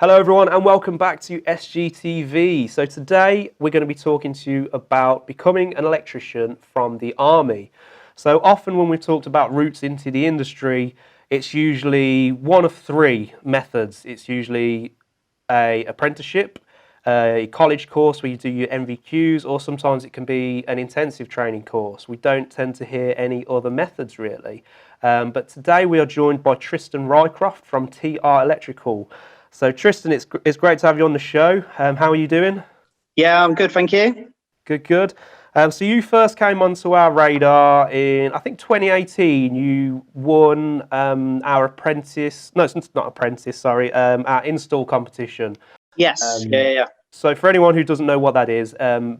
Hello everyone and welcome back to SGTV. So today we're going to be talking to you about becoming an electrician from the army. So often when we've talked about routes into the industry, it's usually one of three methods. It's usually an apprenticeship, a college course where you do your MVQs, or sometimes it can be an intensive training course. We don't tend to hear any other methods really. But today we are joined by Tristan Rycroft from TR Electrical. So Tristan, it's great to have you on the show. How are you doing? Yeah, I'm good, thank you. Good. So you first came onto our radar in, I think, 2018. You won our apprentice, no, it's not apprentice, sorry, our install competition. Yes, yeah. So for anyone who doesn't know what that is,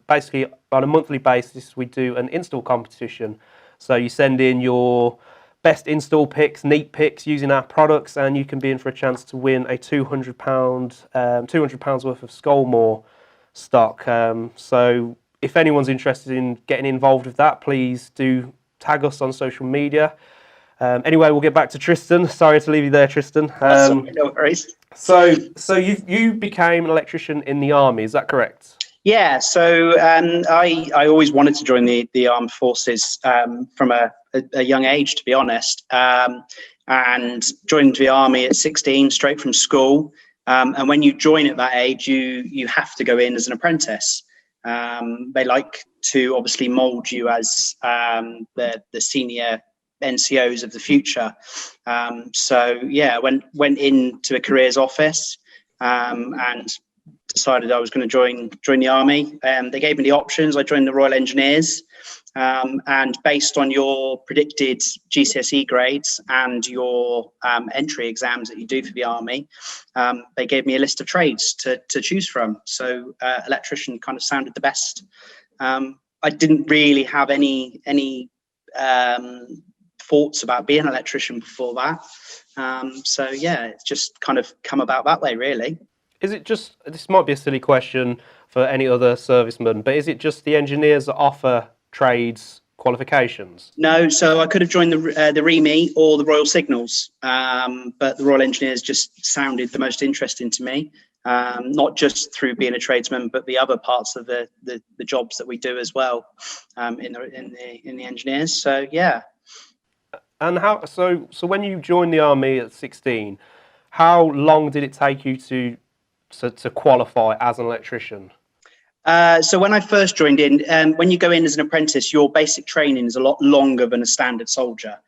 basically on a monthly basis, we do an install competition. So you send in your best install picks, neat picks using our products, and you can be in for a chance to win a £200 worth of Scolmore stock. So if anyone's interested in getting involved with that, please do tag us on social media. Anyway, we'll get back to Tristan. Sorry to leave you there, Tristan. No worries. So you became an electrician in the army, is that correct? Yeah, so I always wanted to join the armed forces from a young age, to be honest, and joined the army at 16, straight from school. And when you join at that age, you have to go in as an apprentice. They like to obviously mould you as the senior NCOs of the future. So yeah, went into a careers office and decided I was going to join the army. They gave me the options. I joined the Royal Engineers, and based on your predicted GCSE grades and your entry exams that you do for the army, they gave me a list of trades to choose from. So electrician kind of sounded the best. I didn't really have any thoughts about being an electrician before that. So yeah, it's just kind of come about that way, really. Is it just, this might be a silly question for any other serviceman, but is it just the engineers that offer trades qualifications? No, so I could have joined the REME or the Royal Signals, but the Royal Engineers just sounded the most interesting to me, not just through being a tradesman, but the other parts of the jobs that we do as well in the engineers. So yeah. And how, so when you joined the army at 16, how long did it take you to qualify as an electrician? So when I first joined in, when you go in as an apprentice, your basic training is a lot longer than a standard soldier.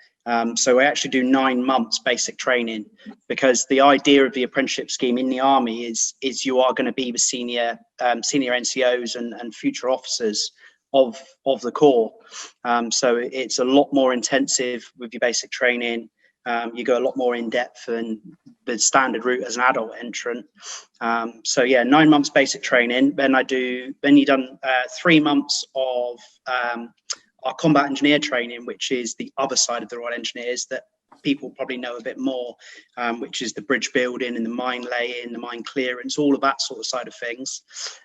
So I actually do 9 months basic training, because the idea of the apprenticeship scheme in the army is you are going to be the senior NCOs and future officers of the corps. So it's a lot more intensive with your basic training. You go a lot more in depth than the standard route as an adult entrant. So yeah, 9 months basic training. Then you've done 3 months of our combat engineer training, which is the other side of the Royal Engineers that people probably know a bit more, which is the bridge building and the mine laying, the mine clearance, all of that sort of side of things.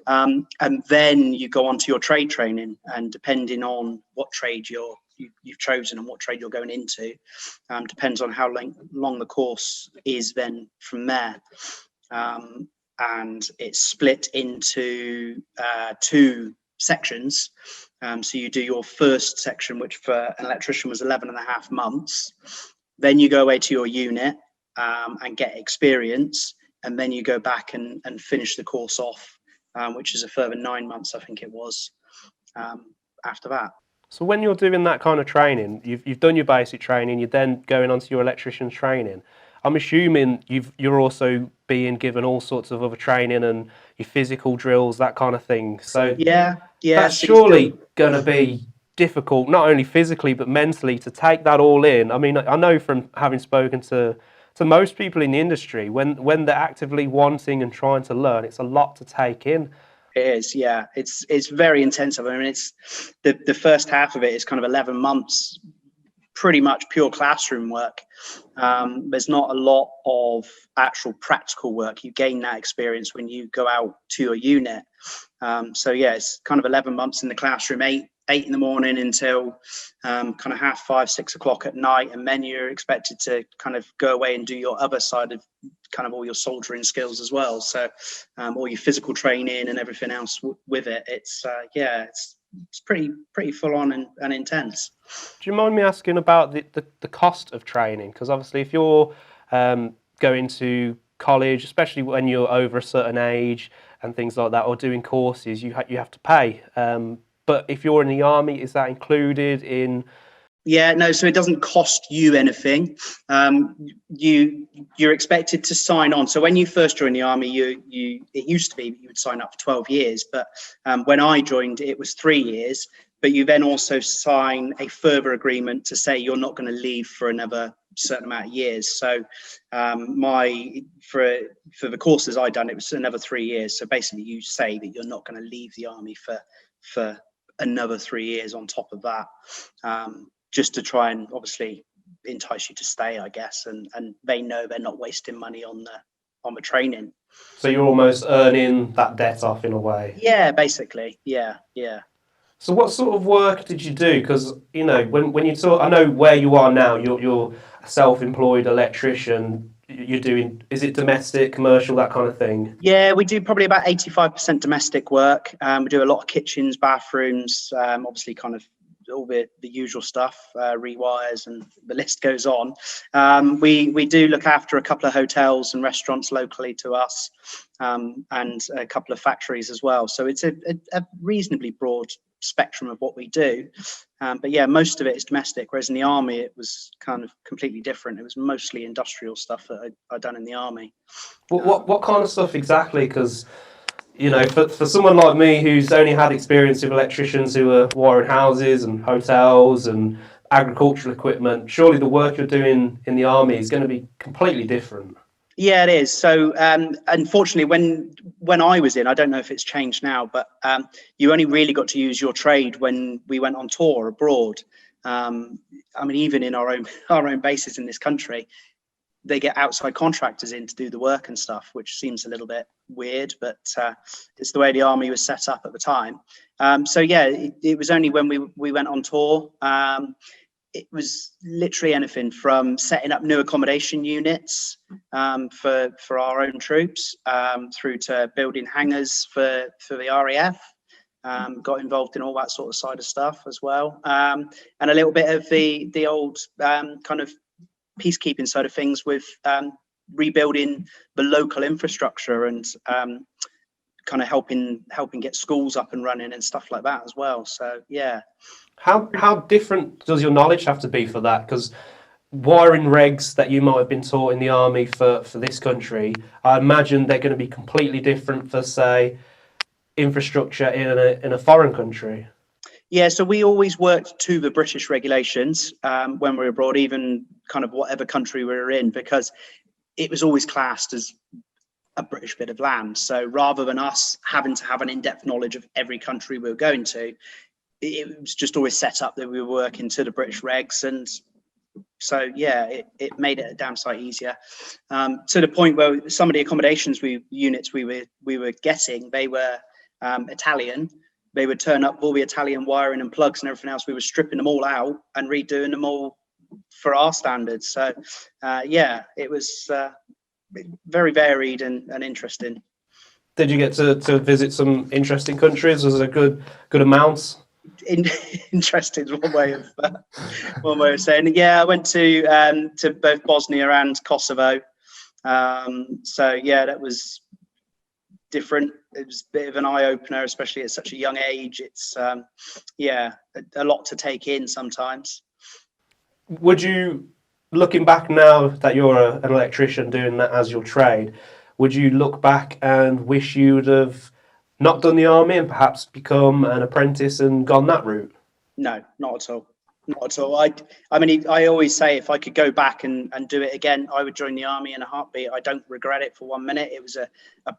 And then you go on to your trade training, and depending on what trade you've chosen and what trade you're going into, depends on how long the course is then from there. And it's split into 2 sections. So you do your first section, which for an electrician was 11.5 months. Then you go away to your unit and get experience, and then you go back and finish the course off, which is a further 9 months, I think it was, after that. So when you're doing that kind of training, you've done your basic training, you're then going on to your electrician training. I'm assuming you're also being given all sorts of other training and your physical drills, that kind of thing. So yeah, that's surely going to be difficult, not only physically but mentally, to take that all in. I mean, I know from having spoken to most people in the industry, when they're actively wanting and trying to learn, it's a lot to take in. It is, yeah. It's very intensive. I mean, it's the first half of it is kind of 11 months pretty much pure classroom work. There's not a lot of actual practical work. You gain that experience when you go out to your unit. So yeah, it's kind of 11 months in the classroom, eight in the morning until kind of 5:30, 6 o'clock at night, and then you're expected to kind of go away and do your other side of kind of all your soldering skills as well. So all your physical training and everything else with it. It's it's pretty full on and intense. Do you mind me asking about the cost of training? Because obviously, if you're going to college, especially when you're over a certain age and things like that, or doing courses, you have to pay. But if you're in the army, is that included in? Yeah, no, so it doesn't cost you anything. You're expected to sign on. So when you first join the army, it used to be you would sign up for 12 years, but when I joined, it was 3 years. But you then also sign a further agreement to say you're not going to leave for another certain amount of years. So for the courses I'd done, it was another 3 years. So basically, you say that you're not going to leave the army for another 3 years on top of that. Just to try and obviously entice you to stay, I guess, and they know they're not wasting money on the training. So you're almost earning that debt off in a way. Yeah, basically. Yeah. So what sort of work did you do? Because when you talk, I know where you are now. You're a self-employed electrician. You're doing, is it domestic, commercial, that kind of thing? Yeah, we do probably about 85% domestic work. We do a lot of kitchens, bathrooms, obviously kind of all the usual stuff, rewires, and the list goes on. We do look after a couple of hotels and restaurants locally to us, and a couple of factories as well. So it's a reasonably broad spectrum of what we do. But yeah, most of it is domestic, whereas in the army, it was kind of completely different. It was mostly industrial stuff that I'd done in the army. What kind of stuff exactly? Because for someone like me who's only had experience with electricians who are wiring houses and hotels and agricultural equipment, surely the work you're doing in the army is going to be completely different. Yeah, it is. So unfortunately, when I was in, I don't know if it's changed now, but you only really got to use your trade when we went on tour abroad. I mean, even in our own bases in this country, they get outside contractors in to do the work and stuff, which seems a little bit weird, but it's the way the army was set up at the time. So yeah, it was only when we went on tour. It was literally anything from setting up new accommodation units for our own troops, through to building hangars for the RAF. Got involved in all that sort of side of stuff as well, and a little bit of the old kind of peacekeeping side of things with rebuilding the local infrastructure and kind of helping get schools up and running and stuff like that as well. So yeah. How different does your knowledge have to be for that? Because wiring regs that you might have been taught in the army for this country, I imagine they're going to be completely different for, say, infrastructure in a foreign country. Yeah, so we always worked to the British regulations when we were abroad, even kind of whatever country we were in, because it was always classed as a British bit of land. So rather than us having to have an in-depth knowledge of every country we were going to, it was just always set up that we were working to the British regs. And so, yeah, it made it a damn sight easier, to the point where some of the accommodations units we were getting, they were Italian. They would turn up with all the Italian wiring and plugs and everything else. We were stripping them all out and redoing them all for our standards. So, yeah, it was very varied and interesting. Did you get to visit some interesting countries? Was it a good amount? Interesting is one way of saying it. Yeah, I went to both Bosnia and Kosovo. So yeah, that was different. It was a bit of an eye opener, especially at such a young age. It's yeah, a lot to take in sometimes. Would you, looking back now that you're an electrician doing that as your trade, would you look back and wish you would have not done the army and perhaps become an apprentice and gone that route? No, not at all. Not at all. I mean, I always say if I could go back and do it again, I would join the army in a heartbeat. I don't regret it for 1 minute. It was a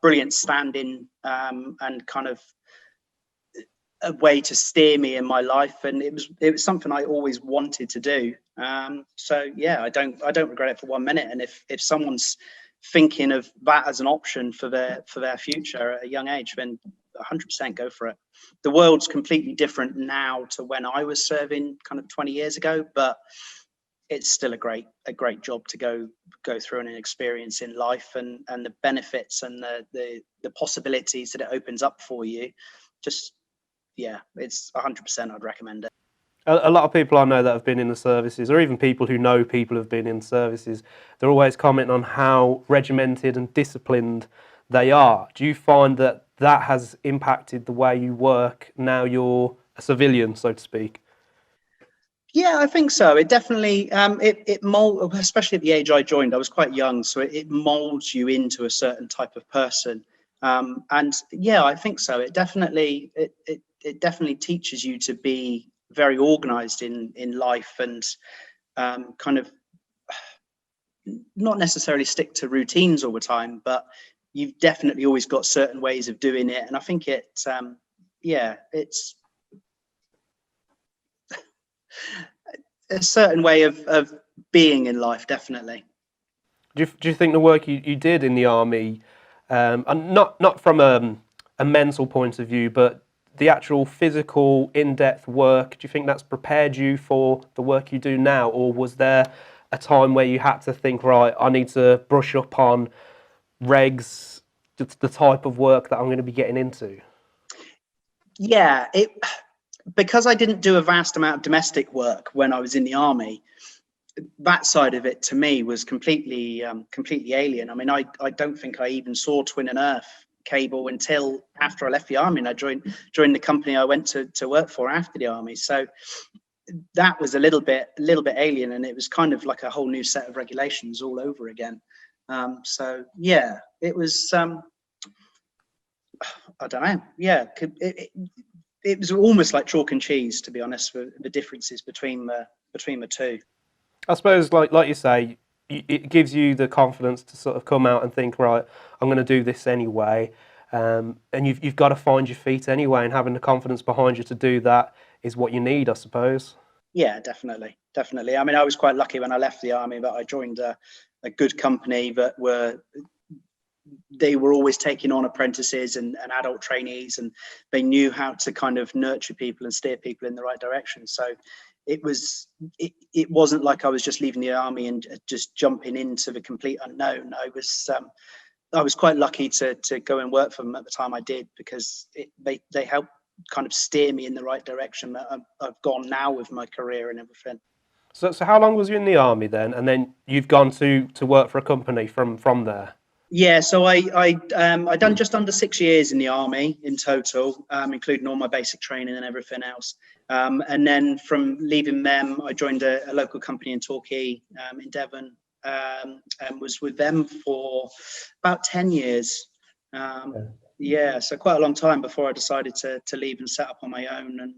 brilliant stand-in and kind of a way to steer me in my life, and it was something I always wanted to do. So yeah, I don't regret it for 1 minute. And if someone's thinking of that as an option for their future at a young age, then 100% go for it. The world's completely different now to when I was serving kind of 20 years ago, but it's still a great job to go through and an experience in life, and the benefits and the possibilities that it opens up for you. Just, yeah, it's 100%. I'd recommend it. A lot of people I know that have been in the services, or even people who know people who've been in services, they're always commenting on how regimented and disciplined they are. Do you find that that has impacted the way you work now you're a civilian, so to speak? Yeah, I think so. It definitely it molds, especially at the age I joined. I was quite young, so it molds you into a certain type of person. And yeah, I think so. It definitely teaches you to be very organized in life, and kind of not necessarily stick to routines all the time, but you've definitely always got certain ways of doing it. And I think it's a certain way of being in life, definitely. Do you think the work you did in the army, and not from a mental point of view, but the actual physical, in-depth work, do you think that's prepared you for the work you do now? Or was there a time where you had to think, right, I need to brush up on regs, the type of work that I'm going to be getting into? Yeah, because I didn't do a vast amount of domestic work when I was in the army, that side of it to me was completely alien. I mean, I don't think I even saw twin and earth cable until after I left the army, and I joined the company I went to work for after the army. So that was a little bit alien, and it was kind of like a whole new set of regulations all over again. So yeah, it was I don't know. Yeah, it was almost like chalk and cheese, to be honest, for the differences between the two. I suppose, like you say, it gives you the confidence to sort of come out and think, right, I'm going to do this anyway. And you've got to find your feet anyway, and having the confidence behind you to do that is what you need, I suppose. Yeah, definitely. I mean, I was quite lucky when I left the army that I joined a good company that were always taking on apprentices and adult trainees, and they knew how to kind of nurture people and steer people in the right direction. So it wasn't like I was just leaving the army and just jumping into the complete unknown. I was quite lucky to go and work for them at the time I did, because they helped kind of steer me in the right direction that I've gone now with my career and everything. So how long was you in the army then, and then you've gone to work for a company from there? Yeah, so I done just under 6 years in the army in total, including all my basic training and everything else. And then from leaving them, I joined a local company in Torquay, in Devon, and was with them for about 10 years. Yeah, so quite a long time before I decided to leave and set up on my own. And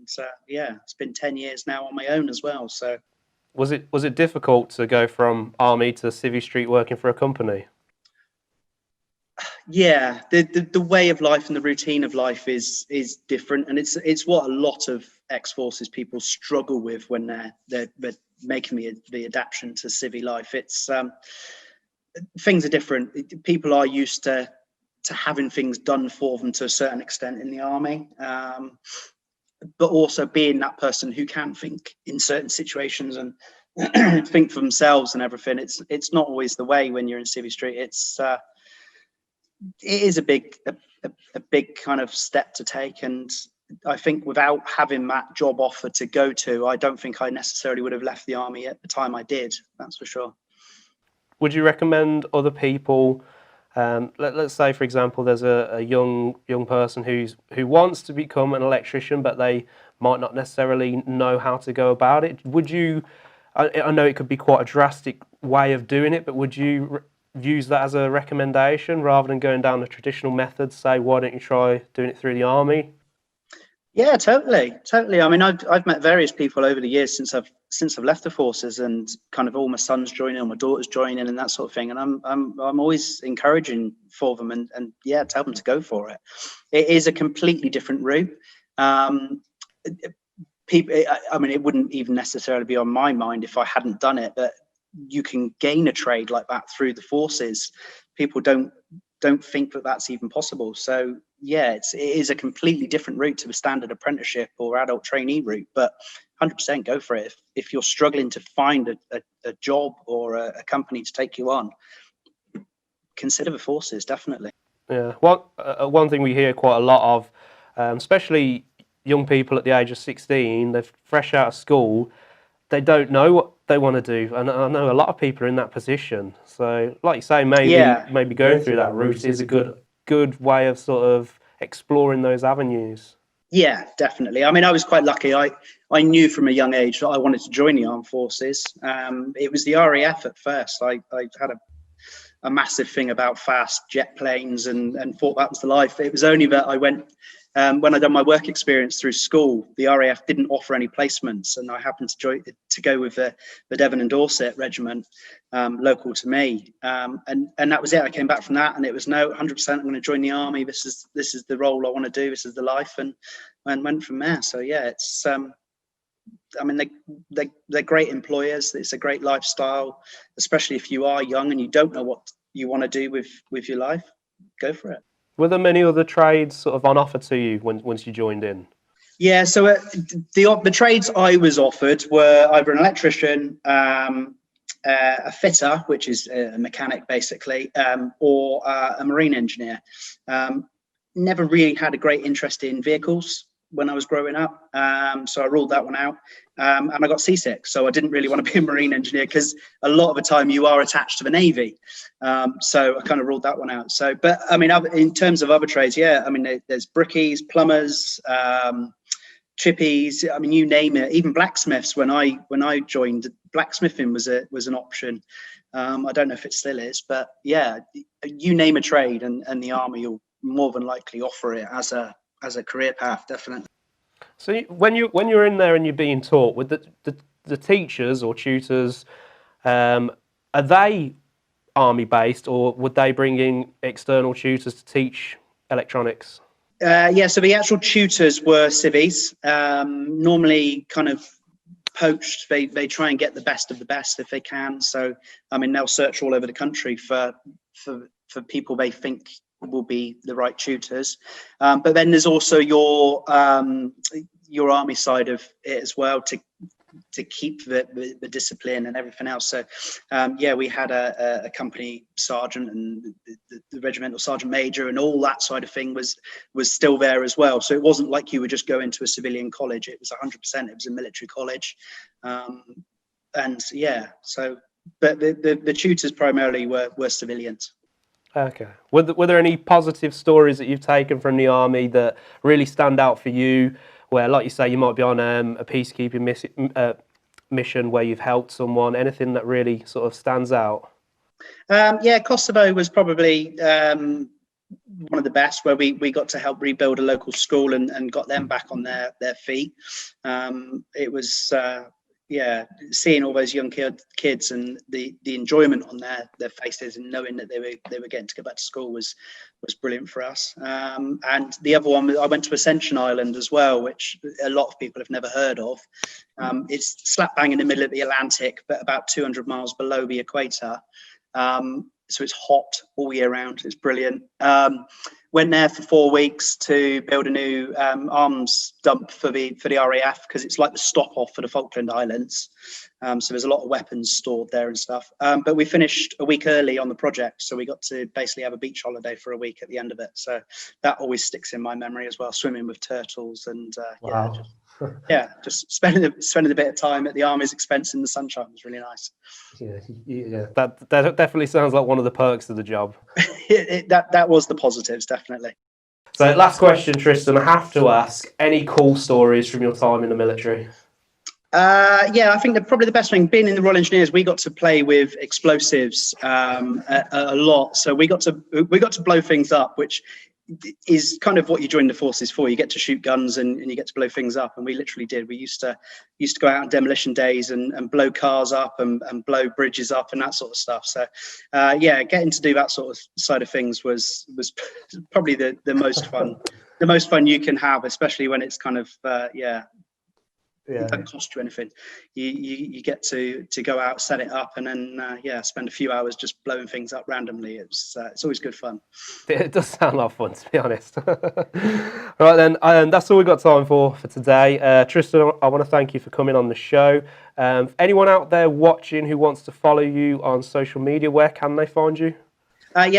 yeah, it's been 10 years now on my own as well. So was it difficult to go from army to civvy street working for a company? Yeah, the way of life and the routine of life is different, and it's what a lot of ex-forces people struggle with when they're making the adaptation to civvy life. It's things are different. People are used to having things done for them to a certain extent in the army, but also being that person who can think in certain situations and think for themselves and everything. It's not always the way when you're in civvy street. It is a big kind of step to take, and I think without having that job offer to go to, I don't think I necessarily would have left the army at the time I did. That's for sure. Would you recommend other people? Let's say, for example, there's a young person who wants to become an electrician, but they might not necessarily know how to go about it. Would you? I know it could be quite a drastic way of doing it, but would you use that as a recommendation rather than going down the traditional methods? Say, why don't you try doing it through the army? Yeah, totally. I mean, I've met various people over the years since I've left the forces, and kind of all my sons joining, all my daughters joining, and that sort of thing. And I'm always encouraging for them, and yeah, tell them to go for it. It is a completely different route. people, I mean, it wouldn't even necessarily be on my mind if I hadn't done it, but you can gain a trade like that through the forces. People don't think that that's even possible. So yeah, it is a completely different route to a standard apprenticeship or adult trainee route, but 100% go for it. If you're struggling to find a job or a company to take you on, consider the forces, definitely. Yeah, well, one thing we hear quite a lot of, especially young people at the age of 16, they're fresh out of school, they don't know what they want to do, and I know a lot of people are in that position. So, like you say, maybe going through that route is a good way of sort of exploring those avenues. Yeah, definitely. I mean, I was quite lucky. I knew from a young age that I wanted to join the armed forces. It was the RAF at first. I had a massive thing about fast jet planes and thought that was the life. It was only that I went, when I done my work experience through school, the RAF didn't offer any placements, and I happened to go with the Devon and Dorset regiment, local to me, and that was it. I came back from that, and it was no, 100%. I'm going to join the army. This is the role I want to do. This is the life, and went from there. So yeah, it's I mean, they're great employers. It's a great lifestyle, especially if you are young and you don't know what you want to do with your life. Go for it. Were there many other trades sort of on offer to you once you joined in? Yeah, so the trades I was offered were either an electrician, a fitter, which is a mechanic basically, or a marine engineer. Never really had a great interest in vehicles when I was growing up, so I ruled that one out, and I got seasick, so I didn't really want to be a marine engineer because a lot of the time you are attached to the Navy, so I kind of ruled that one out. So, but I mean, in terms of other trades, yeah, I mean, there's brickies, plumbers, chippies, I mean, you name it. Even blacksmiths. When I joined, blacksmithing was an option. I don't know if it still is, but yeah, you name a trade, and the army will more than likely offer it as a career path, definitely. So when you're in there and you're being taught with the teachers or tutors, are they army based, or would they bring in external tutors to teach electronics? Yeah, so the actual tutors were civvies, normally kind of poached. They try and get the best of the best if they can. So I mean, they'll search all over the country for people they think will be the right tutors, but then there's also your army side of it as well, to keep the discipline and everything else. So yeah, we had a company sergeant, and the regimental sergeant major and all that side of thing was still there as well. So it wasn't like you would just go into a civilian college. It was 100%. It was a military college, and yeah. So, but the tutors primarily were civilians. Okay. Were there any positive stories that you've taken from the army that really stand out for you, where, like you say, you might be on a peacekeeping mission where you've helped someone? Anything that really sort of stands out? Yeah, Kosovo was probably one of the best, where we got to help rebuild a local school and got them back on their feet. It was yeah, seeing all those young kids and the enjoyment on their faces, and knowing that they were getting to go back to school was brilliant for us. And the other one, I went to Ascension Island as well, which a lot of people have never heard of. It's slap bang in the middle of the Atlantic, but about 200 miles below the equator. So it's hot all year round. It's brilliant. Went there for 4 weeks to build a new arms dump for the RAF, because it's like the stop off for the Falkland Islands. So there's a lot of weapons stored there and stuff. But we finished a week early on the project, so we got to basically have a beach holiday for a week at the end of it. So that always sticks in my memory as well. Swimming with turtles and Wow. just spending a bit of time at the army's expense in the sunshine was really nice. Yeah. That definitely sounds like one of the perks of the job. That was the positives, definitely. So last question, Tristan, I have to ask, any cool stories from your time in the military? Yeah, I think that probably the best thing, being in the Royal Engineers, we got to play with explosives a lot. So we got to blow things up, which is kind of what you join the forces for. You get to shoot guns and you get to blow things up, and we literally did. We used to go out on demolition days and blow cars up and blow bridges up and that sort of stuff. So yeah, getting to do that sort of side of things was probably the most fun, the most fun you can have, especially when it's kind of yeah, Yeah. It don't cost you anything. You get to go out, set it up, and then spend a few hours just blowing things up randomly. It's always good fun. It does sound like fun, to be honest. Right then, that's all we've got time for today. Tristan, I want to thank you for coming on the show. Anyone out there watching who wants to follow you on social media, where can they find you?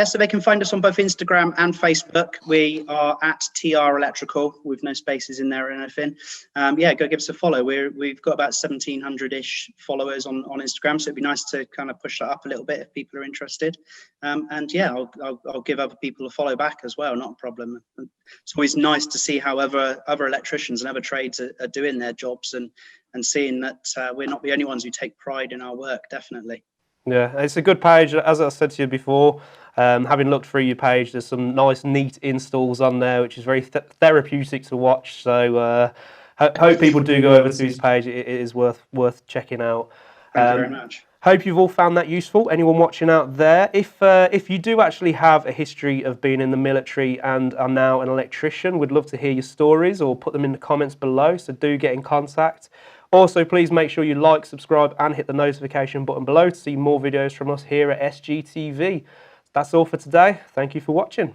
So they can find us on both Instagram and Facebook. We are at TR Electrical with no spaces in there or anything. Go give us a follow. We've got about 1,700-ish followers on Instagram, so it'd be nice to kind of push that up a little bit if people are interested. I'll give other people a follow back as well, not a problem. It's always nice to see how other electricians and other trades are doing their jobs and seeing that we're not the only ones who take pride in our work, definitely. Yeah, it's a good page. As I said to you before, having looked through your page, there's some nice, neat installs on there, which is very therapeutic to watch. So hope people do go over to his page. It is worth checking out. Thank you very much. Hope you've all found that useful. Anyone watching out there, if you do actually have a history of being in the military and are now an electrician, we'd love to hear your stories or put them in the comments below. So do get in contact. Also, please make sure you like, subscribe, and hit the notification button below to see more videos from us here at SGTV. That's all for today. Thank you for watching.